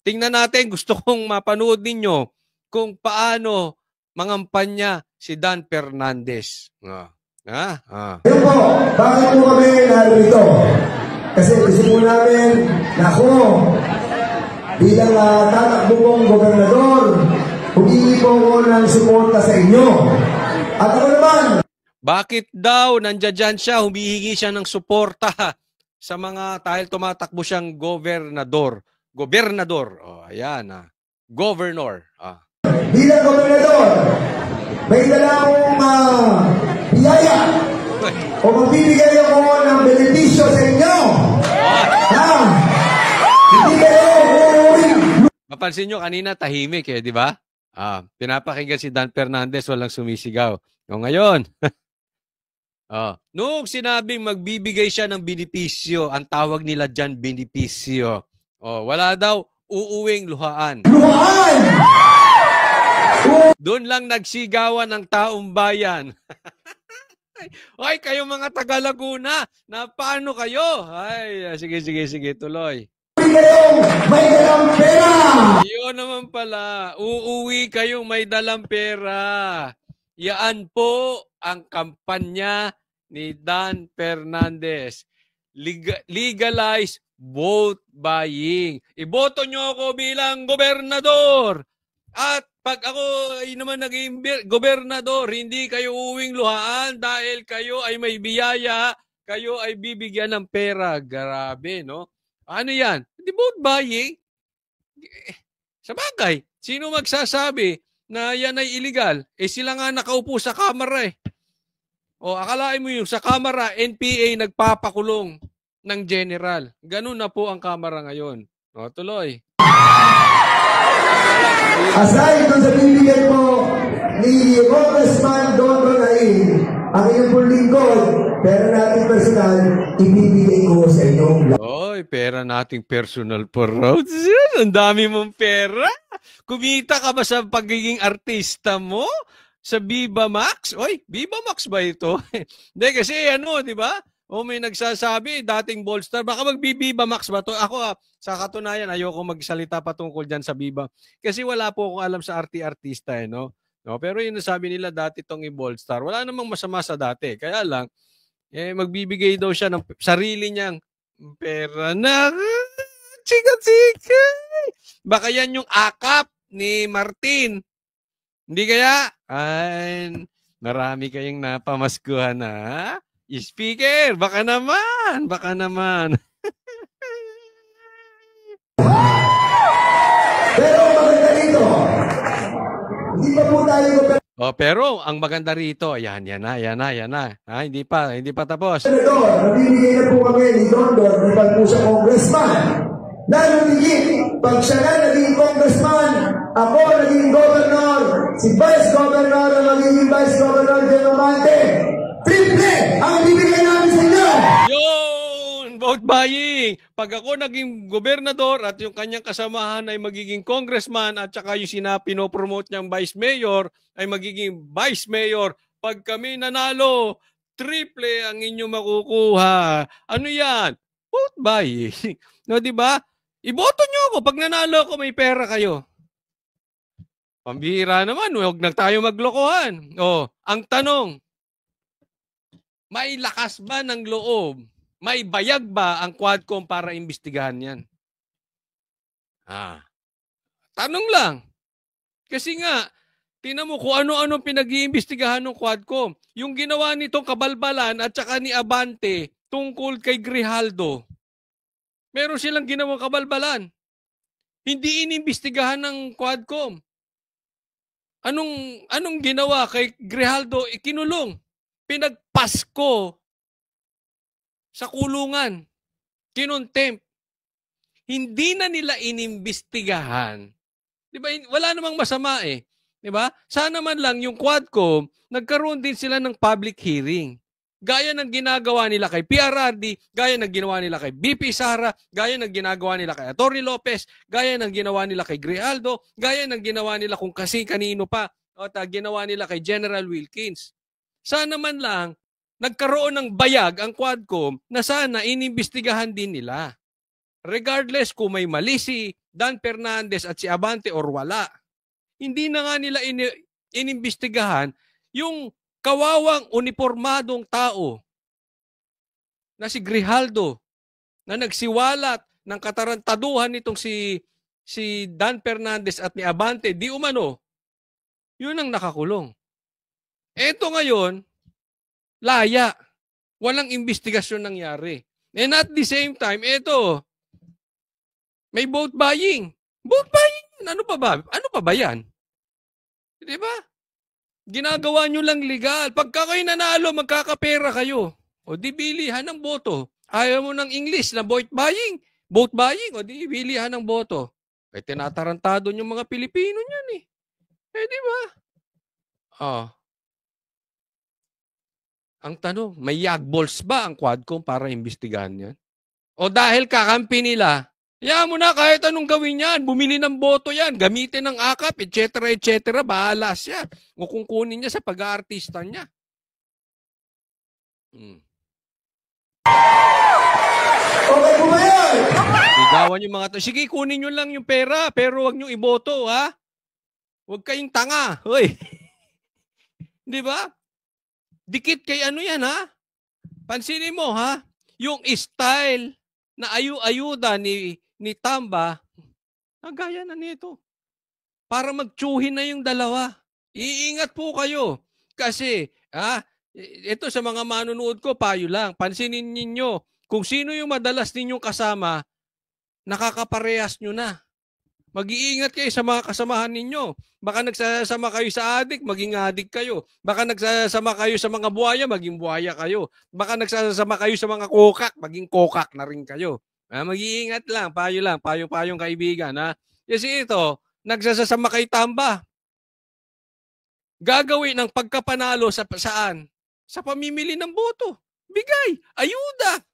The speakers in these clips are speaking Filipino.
Tingnan natin, gusto kong mapanood ninyo kung paano mangampanya si Dan Fernandez. Ayun po, bakit po kami narito? Kasi gusto po namin na ako, bilang tatakbo pong gobernador, humingi po ako ng suporta sa inyo. At ako naman, bakit daw nandiyan siya, humihingi siya ng suporta sa mga dahil tumatakbo siyang gobernador. Gobernador. Oh, ayan. Governor. bilang gobernador, may dala akong biyaya o magbibigay ako ng benepisyo sa inyo. Hindi kayo uuwi. Mapansin nyo kanina tahimik di ba? Pinapakinggan si Dan Fernandez, walang sumisigaw. O ngayon, nung sinabing magbibigay siya ng benepisyo, ang tawag nila dyan benepisyo. Wala daw uuwing luhaan. Luhaan! Doon lang nagsigawan ng taong bayan. Ay, kayo mga taga Laguna, na paano kayo? Ay, sige, tuloy. May dalang pera! Yun naman pala, uuwi kayong may dalang pera. Yaan po ang kampanya ni Dan Fernandez. Legalize vote buying. Iboto nyo ako bilang gobernador. At pag ako ay naman naging gobernador, hindi kayo uwing luhaan dahil kayo ay may biyaya, kayo ay bibigyan ng pera. Grabe, no? Ano yan? Di vote buying? Sa bagay, sino magsasabi na yan ay illegal? Sila nga nakaupo sa kamera akalain mo yung sa kamera, NPA nagpapakulong ng general. Ganun na po ang kamera ngayon. Tuloy. Aside doon sa bibigay po ni Congressman Don Ronain, ang inyong pong lingkod, pera natin personal, ibibigay ko sa inyong pera nating personal for roads. Ang dami mong pera. Kumita ka ba sa pagiging artista mo? Sa Viva Max? Viva Max ba ito? Hindi kasi di ba? May nagsasabi, dating Ballstar, baka mag-Viva Max ba to? Ako, sa katunayan, ayoko magsalita patungkol dyan sa Viva. Kasi wala po akong alam sa artista, no? Pero yung nasabi nila dati itong i-Ballstar, wala namang masama sa dati. Kaya lang, magbibigay daw siya ng sarili niyang pera na chika-chika. Baka yan yung akap ni Martin. Hindi kaya? Ay, marami kayong napamaskuhan na. Speaker, baka naman. Pero maganda dito, hindi pa po tayo pero ang maganda rito, yan na. Hindi pa tapos. Nabibigay na po kami ni Dondon, pag po siya congressman. Lalo higit, pag siya na naging congressman, ako naging governor, si Vice Governor ang magiging Vice Governor Genomante. Triple ang bibigay namin sa inyo! Yun! Vote buying! Pag ako naging gobernador at yung kanyang kasamahan ay magiging congressman at saka yung pinopromote niyang vice mayor ay magiging vice mayor, pag kami nanalo, triple ang inyo makukuha. Ano yan? Vote buying. No, di ba? Iboto nyo ako. Pag nanalo ako, may pera kayo. Pambihira naman. Huwag na tayo maglokohan. Ang tanong, may lakas ba ng loob? May bayag ba ang Quadcom para imbestigahan yan? Tanong lang. Kasi nga, tingnan mo kung ano-ano pinag-iimbestigahan ng Quadcom. Yung ginawa nitong kabalbalan at saka ni Abante tungkol kay Grijaldo. Meron silang ginawang kabalbalan. Hindi inimbestigahan ng Quadcom. Anong ginawa kay Grijaldo? Ikinulong. Pinagpasko sa kulungan. Kinontempt. Hindi na nila inimbestigahan. Di ba? Wala namang masama Di ba? Sana man lang yung Quadcom, nagkaroon din sila ng public hearing. Gaya ng ginagawa nila kay PRRD, gaya ng ginawa nila kay BP Sara, gaya ng ginagawa nila kay Atty. Lopez, gaya ng ginawa nila kay Grijaldo, gaya ng ginawa nila kung kasi kanino pa, ginawa nila kay General Wilkins. Sana man lang, nagkaroon ng bayag ang Quadcom na sana inimbestigahan din nila. regardless kung may mali si Dan Fernandez at si Abante or wala. Hindi na nga nila inimbestigahan yung kawawang uniformadong tao na si Grijaldo na nagsiwalat ng katarantaduhan nitong si Dan Fernandez at ni Abante, di umano, yun ang nakakulong. Eto ngayon, laya. Walang investigasyon nangyari. And at the same time, eto, may vote buying. Vote buying? Ano pa ba? Ano pa ba yan? Di ba? Ginagawa nyo lang legal. Pagka kayo nanalo, magkakapera kayo. O di bilihan ng boto. Ayaw mo ng English na vote buying. Vote buying. O di bilihan ng boto. Eh, tinatarantado nyo mga Pilipino niyan eh. Eh, di ba? Oh. Ang tanong, may yagballs ba ang Quadcom para imbestigahan yan? O dahil kakampi nila, hayaan mo na kahit anong gawin yan, bumili ng boto yan, gamitin ng akap, etc., bahala siya. O kung kunin niya sa pag-aartista niya. Okay po ba yan? Sigawan yung mga to. Sige, kunin nyo lang yung pera, pero wag nyo iboto, ha? Huwag kayong tanga. Hoy. Di ba? Dikit kay ano yan, ha? Pansinin mo, ha? Yung style na ayuda ni Tamba, gaya na nito. Para magtsuhin na yung dalawa. Iingat po kayo. Kasi, ito sa mga manunood ko, payo lang. Pansinin ninyo, kung sino yung madalas ninyong kasama, nakakaparehas nyo na. Mag-iingat kayo sa mga kasamahan ninyo. Baka nagsasama kayo sa adik, maging adik kayo. Baka nagsasama kayo sa mga buhaya, maging buhaya kayo. Baka nagsasama kayo sa mga kokak, maging kokak na rin kayo. Mag-iingat lang, payo-payong kaibigan. Ha? Kasi ito, nagsasama kay Tamba. Gagawin ng pagkapanalo saan? Sa pamimili ng boto. Bigay, ayuda.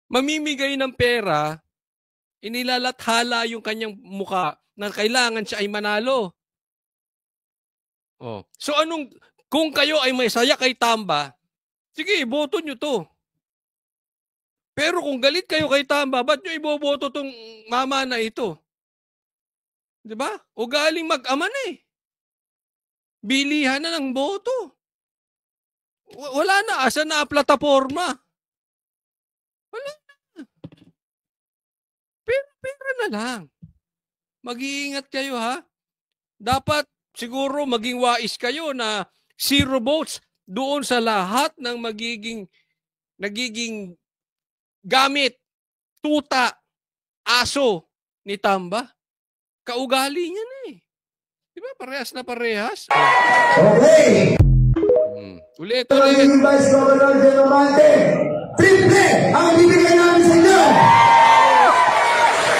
Mamimigay ng pera, inilalathala yung kanyang muka na kailangan siya ay manalo. Oh. So kung kayo ay may saya kay Tamba, sige, boto nyo to. Pero kung galit kayo kay Tamba, ba't nyo iboboto tong mama na ito? Diba? O galing mag-ama na eh. Bilihan na ng boto. Wala na, asa na plataforma. Wala na. Pera na lang. Mag-iingat kayo, ha? Dapat siguro maging wais kayo na 0 votes doon sa lahat ng nagiging gamit, tuta, aso ni Tamba. Kaugali niya na eh. Diba? Parehas na parehas. Okay. Ulit. Magiging Vice Governor Genovante, triple ang ibibigay namin sa inyo.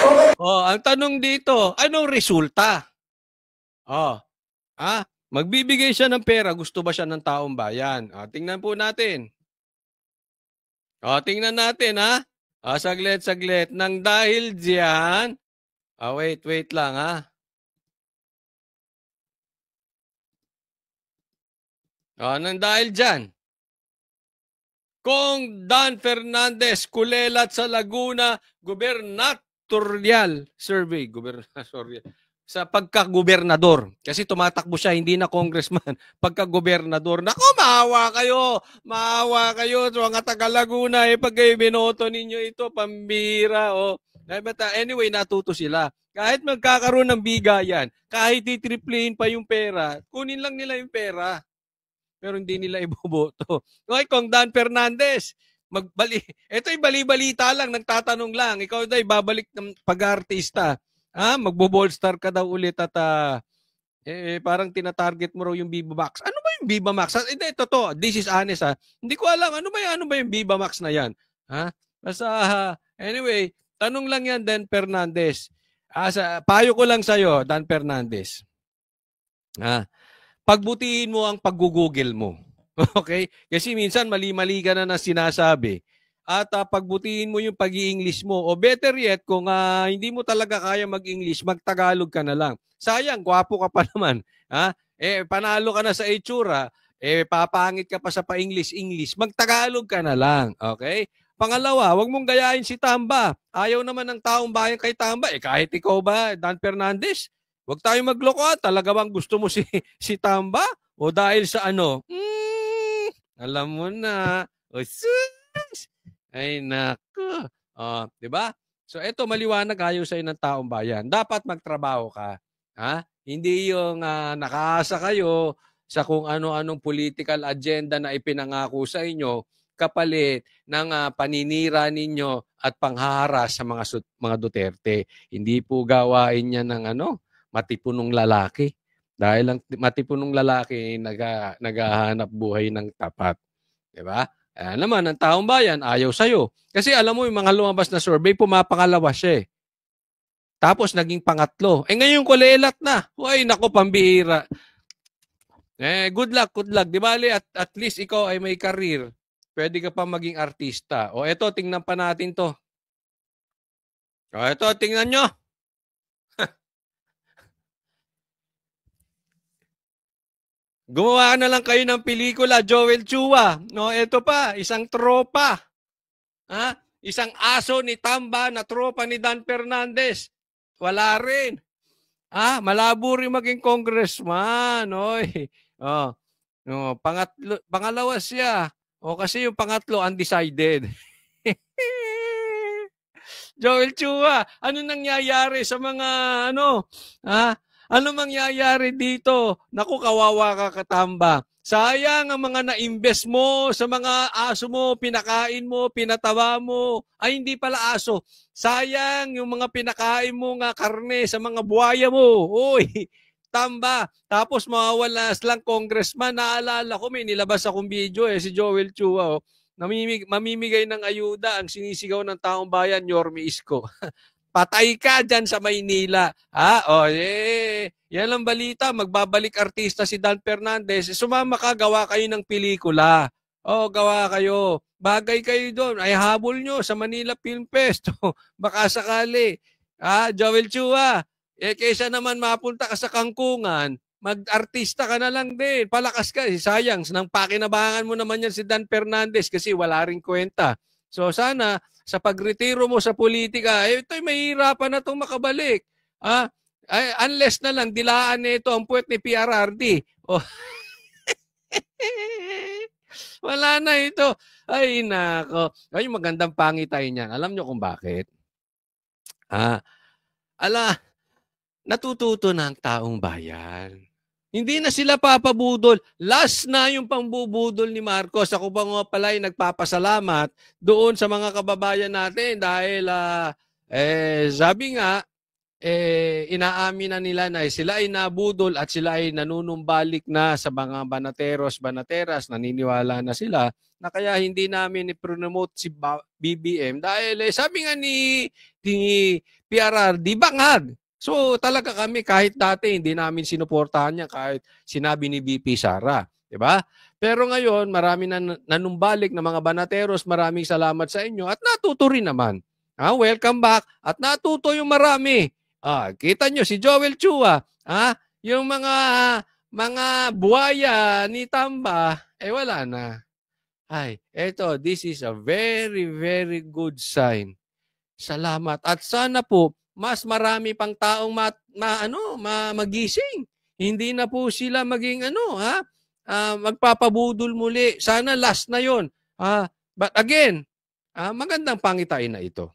Okay. Oh, ang tanong dito, anong resulta? Magbibigay siya ng pera, gusto ba siya ng taong bayan? Tingnan po natin. Tingnan natin, ha? Saglit. Nang dahil diyan, wait lang, ha? Nang dahil diyan, kung Dan Fernandez kulelat sa Laguna Gubernatorial Survey, sa pagka-gobernador. Kasi tumatakbo siya, hindi na congressman. Pagka-gobernador. Naku, maawa kayo sa mga taga-Laguna. Pag kayo binoto ninyo ito, pambira. Anyway, natuto sila. Kahit magkakaroon ng bigayan, kahit itriplein pa yung pera, kunin lang nila yung pera. Pero hindi nila iboboto. Okay, kung Dan Fernandez, ito'y bali-balita lang, nagtatanong lang. Ikaw daw, babalik ng pag-artista. Magbo-ballstar ka daw ulit at parang tinatarget mo raw yung Viva Max. Ano ba yung Viva Max? Hindi, totoo. This is honest, ha. Hindi ko alam, ano ba yung Viva Max na yan? Basta, anyway, tanong lang yan, Dan Fernandez. Payo ko lang sa'yo, Dan Fernandez. Pagbutihin mo ang pag-google mo. Okay? Kasi minsan mali-mali ka na sinasabi. At pagbutihin mo yung pag-i-English mo. O better yet, kung hindi mo talaga kaya mag-English, mag-Tagalog ka na lang. Sayang, gwapo ka pa naman. Panalo ka na sa itsura. Papangit ka pa sa pa-English, mag-Tagalog ka na lang. Okay? Pangalawa, wag mong gayahin si Tamba. Ayaw naman ng taong bayan kay Tamba. Kahit ikaw ba, Dan Fernandez, wag tayo magloko. Talaga bang gusto mo si Tamba? O dahil sa ano? Alam mo na. O sus! Ay, nako. Di ba? So, ito, maliwanag ayaw sa'yo ng taong bayan. Dapat magtrabaho ka. Ha? Hindi yung nakaasa kayo sa kung ano-anong political agenda na ipinangako sa inyo kapalit ng paninira ninyo at panghaharas sa mga Duterte. Hindi po gawain niya ng matipunong lalaki. Dahil ang matipunong lalaki naghahanap buhay ng tapat. Diba? Naman, ang taong bayan, ayaw sa'yo. Kasi alam mo, yung mga lumabas na survey, pumapangalawa siya. Tapos, naging pangatlo. Ngayon, kulelat na. Uy, nako, pambihira. Good luck, good luck. Di ba, at least ikaw ay may career. Pwede ka pa maging artista. O, eto, tingnan pa natin to. O, eto, tingnan nyo. Gumawa na lang kayo ng pelikula, Joel Chua. No, eto pa, isang tropa. Isang aso ni Tamba na tropa ni Dan Fernandez. Wala rin. Malabo rin maging congressman. Oy. Pangalawa siya. Kasi yung pangatlo, undecided. Joel Chua, ano nangyayari sa mga ano mangyayari dito? Naku, kawawa ka, Tamba. Sayang ang mga na-invest mo sa mga aso mo, pinakain mo, pinatawa mo. Ay, hindi pala aso. Sayang yung mga pinakain mo nga karne sa mga buhaya mo. Uy, Tamba. Tapos mawawala lang congressman. Naalala ko, may nilabas akong video si Joel Chua. Mamimigay ng ayuda ang sinisigaw ng taong bayan, Yorme Isko. Patay ka dyan sa Maynila. Yan ang balita. Magbabalik artista si Dan Fernandez. Sumama ka, gawa kayo ng pelikula. Gawa kayo. Bagay kayo doon. Ay, habol nyo sa Manila Film Fest. Baka sakali. Joel Chua, kaysa naman mapunta ka sa Kangkungan, mag-artista ka na lang din. Palakas ka. Sayang, nang pakinabangan mo naman yan si Dan Fernandez kasi wala rin kwenta. So sana, sa pagretiro mo sa politika, ito'y mahirapan na itong makabalik. Unless na lang, dilaan nito ang puwet ni PRRD. Wala na ito. Ay, nako. Ay, magandang pangitay niyan. Alam nyo kung bakit? Natututo na ang taong bayan. Hindi na sila papabudol. Last na yung pangbubudol ni Marcos. Ako pa nga pala ay nagpapasalamat doon sa mga kababayan natin dahil sabi nga, inaamin na nila na sila ay nabudol at sila ay nanunumbalik na sa mga banateras, naniniwala na sila na kaya hindi namin i-promote si BBM dahil sabi nga ni PRRD, bangag. So talaga kami kahit dati hindi namin sinuportahan niya kahit sinabi ni VP Sara, 'di ba? Pero ngayon marami na nanumbalik na mga banateros, maraming salamat sa inyo at natuto rin naman. Welcome back at natuto yung marami. Kita nyo si Joel Chua, yung mga buhaya ni Tamba, wala na. This is a very, very good sign. Salamat. At sana po, mas marami pang taong magising. Hindi na po sila maging magpapabudol muli. Sana last na yon. But again, magandang pangitain na ito.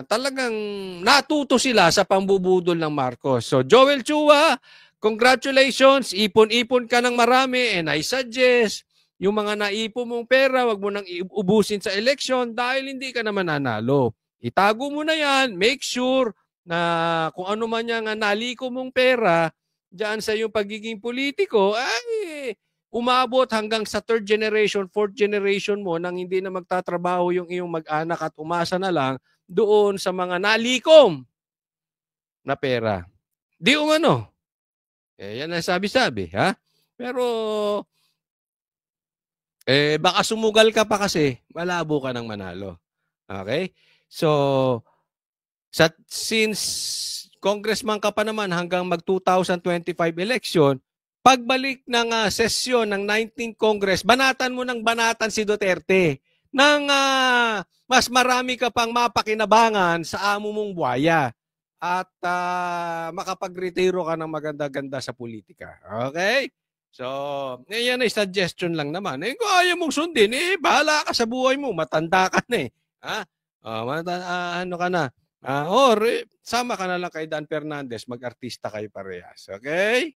Talagang natuto sila sa pambubudol ng Marcos. So Joel Chua, congratulations. Ipon-ipon ka ng marami and I suggest yung mga naipon mong pera, wag mo nang ubusin sa election dahil hindi ka naman nanalo. Itago mo na yan. Make sure na kung ano man yung naliko mong pera dyan sa iyong pagiging politiko, umabot hanggang sa 3rd generation, 4th generation mo nang hindi na magtatrabaho yung iyong mag-anak at umasa na lang doon sa mga nalikom na pera. Di umano. Yan ang sabi-sabi, ha? Pero, baka sumugal ka pa kasi, malabo ka ng manalo. Okay? So, since congressman ka pa naman hanggang mag-2025 election, pagbalik ng sesyon ng 19th Congress, banatan mo ng banatan si Duterte ng mas marami ka pang mapakinabangan sa amo mong buhaya at makapag-retiro ka ng maganda-ganda sa politika. Okay? So, yan ay suggestion lang naman. Kung ayaw mong sundin, bahala ka sa buhay mo. Matanda ka na Ha? Ano ka na? Or sama ka na lang kay Dan Fernandez, mag-artista kayo parehas. Okay?